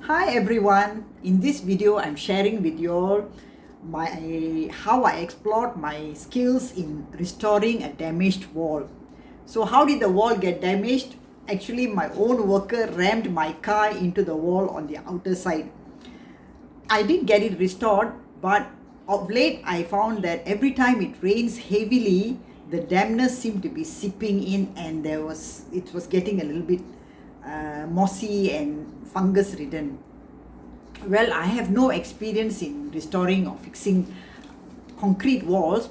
Hi everyone, in this video I'm sharing with you all how I explored my skills in restoring a damaged wall. So how did the wall get damaged? Actually, my own worker rammed my car into the wall on the outer side. I did get it restored, but of late I found that every time it rains heavily, the dampness seemed to be seeping in, and it was getting a little bit mossy and fungus ridden. Well, I have no experience in restoring or fixing concrete walls,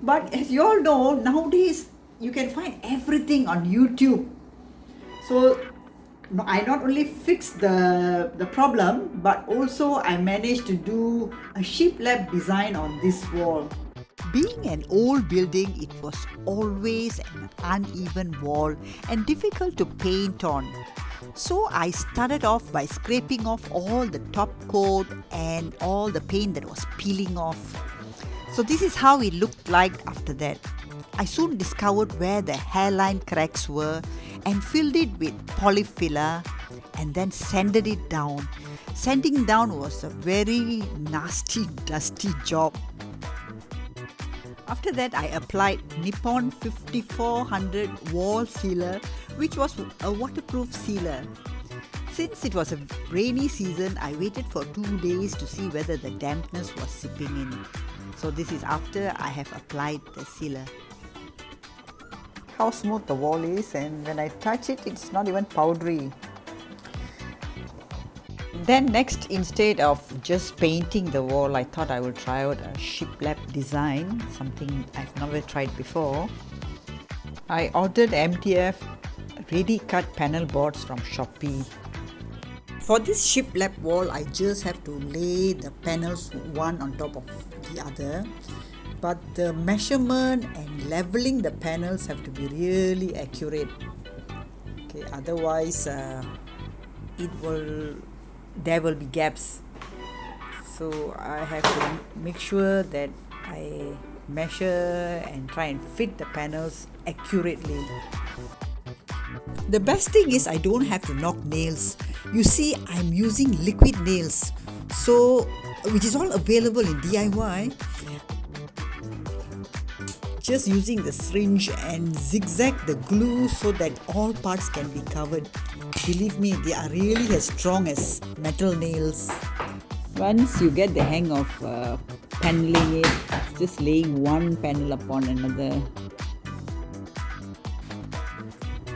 but as you all know, nowadays you can find everything on YouTube. So I not only fixed the problem, but also I managed to do a shiplap design on this wall. Being an old building, it was always an uneven wall and difficult to paint on. So I started off by scraping off all the top coat and all the paint that was peeling off. So this is how it looked like after that. I soon discovered where the hairline cracks were and filled it with polyfiller and then sanded it down. Sanding down was a very nasty, dusty job. After that, I applied Nippon 5400 wall sealer, which was a waterproof sealer. Since it was a rainy season, I waited for 2 days to see whether the dampness was seeping in. So this is after I have applied the sealer. How smooth the wall is, and when I touch it, it's not even powdery. Then next, instead of just painting the wall, I thought I would try out a shiplap design, something I've never tried before. I ordered MDF ready-cut panel boards from Shopee. For this shiplap wall, I just have to lay the panels one on top of the other. But the measurement and leveling the panels have to be really accurate. Okay, otherwise there will be gaps. So I have to make sure that I measure and try and fit the panels accurately. The best thing is I don't have to knock nails. You see, I'm using liquid nails, so which is all available in DIY. Just using the syringe and zigzag the glue so that all parts can be covered. Believe me, they are really as strong as metal nails. Once you get the hang of paneling it, it's just laying one panel upon another.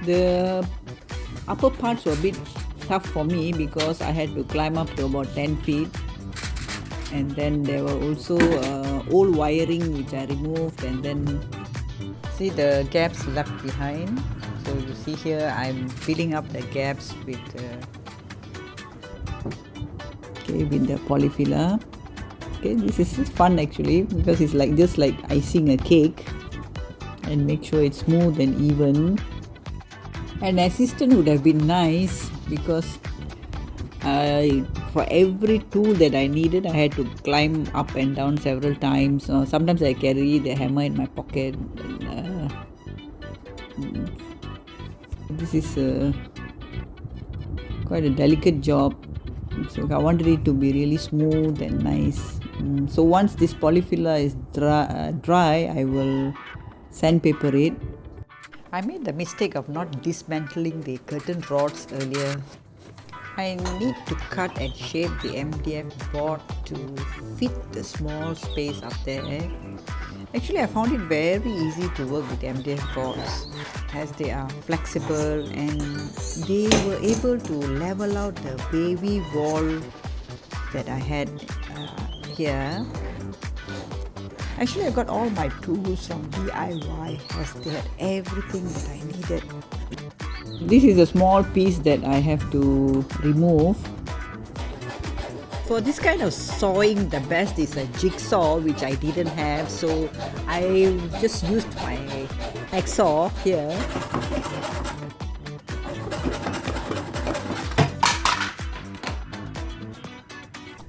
The upper parts were a bit tough for me because I had to climb up to about 10 feet. And then there were also old wiring which I removed, and then see the gaps left behind. So you see here I'm filling up the gaps with the polyfiller. Okay, this is fun actually because it's like just like icing a cake, and make sure it's smooth and even. An assistant would have been nice because for every tool that I needed, I had to climb up and down several times. Sometimes I carry the hammer in my pocket. This is quite a delicate job. So I wanted it to be really smooth and nice. So once this polyfiller is dry, I will sandpaper it. I made the mistake of not dismantling the curtain rods earlier. I need to cut and shape the MDF board to fit the small space up there. Actually, I found it very easy to work with MDF boards as they are flexible and they were able to level out the wavy wall that I had here. Actually, I got all my tools from DIY as they had everything that I needed. This is a small piece that I have to remove. For this kind of sawing, the best is a jigsaw, which I didn't have, so I just used my hacksaw here.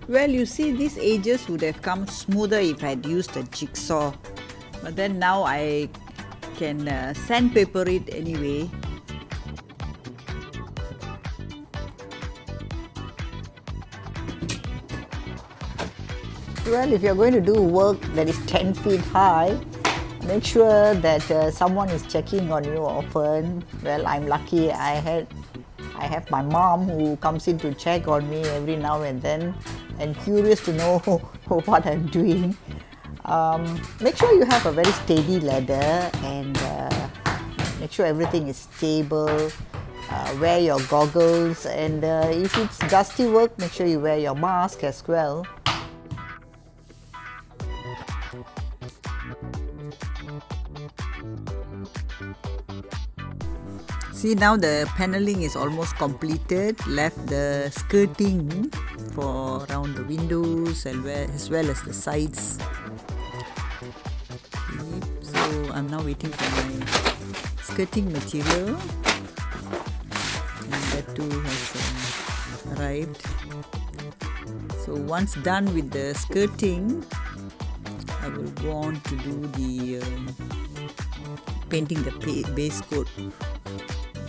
Well, you see, these edges would have come smoother if I had used a jigsaw, but then now I can sandpaper it anyway. Well, if you're going to do work that is 10 feet high, make sure that someone is checking on you often. Well, I'm lucky I have my mom who comes in to check on me every now and then and curious to know what I'm doing. Make sure you have a very steady ladder and make sure everything is stable. Wear your goggles, and if it's dusty work, make sure you wear your mask as well. See, now the paneling is almost completed. Left the skirting for around the windows as well as the sides. Okay, so I'm now waiting for my skirting material, and that too has arrived. So once done with the skirting, I will go on to do the painting the base coat.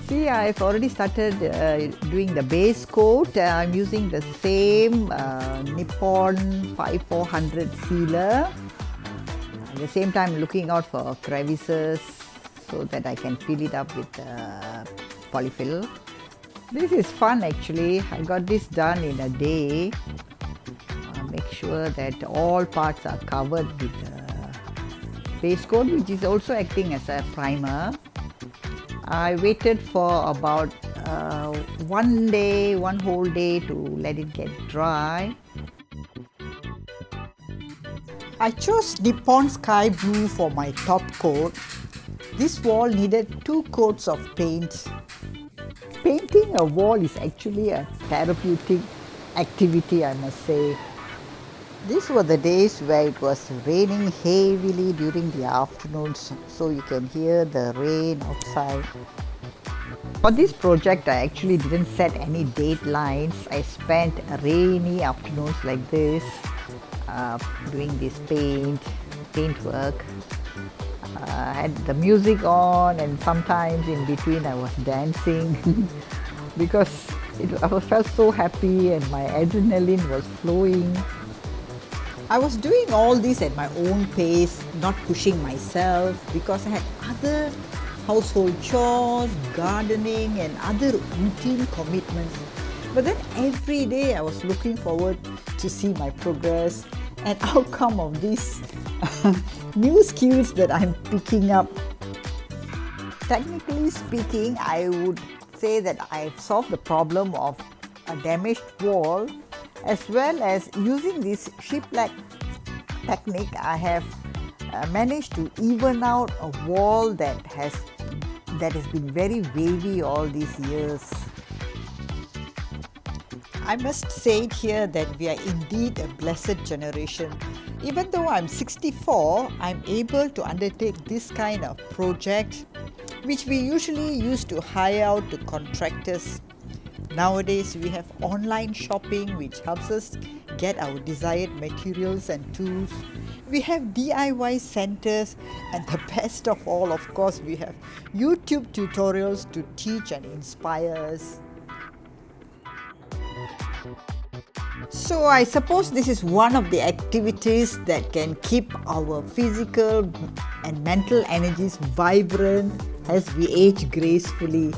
See, I've already started doing the base coat. I'm using the same Nippon 5400 sealer. At the same time, looking out for crevices so that I can fill it up with polyfill. This is fun actually. I got this done in a day. Make sure that all parts are covered with base coat, which is also acting as a primer. I waited for about one whole day to let it get dry. I chose Nippon Sky Blue for my top coat. This wall needed 2 coats of paint. Painting a wall is actually a therapeutic activity, I must say. These were the days where it was raining heavily during the afternoons, so you can hear the rain outside. For this project, I actually didn't set any deadlines. I spent rainy afternoons like this doing this paint work. I had the music on, and sometimes in between I was dancing because I felt so happy and my adrenaline was flowing. I was doing all this at my own pace, not pushing myself, because I had other household chores, gardening and other routine commitments. But then every day I was looking forward to see my progress and outcome of these new skills that I'm picking up. Technically speaking, I would say that I've solved the problem of a damaged wall, as well as using this shiplap technique. I have managed to even out a wall that has been very wavy all these years. I must say it here that we are indeed a blessed generation. Even though I'm 64, I'm able to undertake this kind of project, which we usually used to hire out to contractors. Nowadays, we have online shopping which helps us get our desired materials and tools. We have DIY centers, and the best of all, of course, we have YouTube tutorials to teach and inspire us. So I suppose this is one of the activities that can keep our physical and mental energies vibrant as we age gracefully.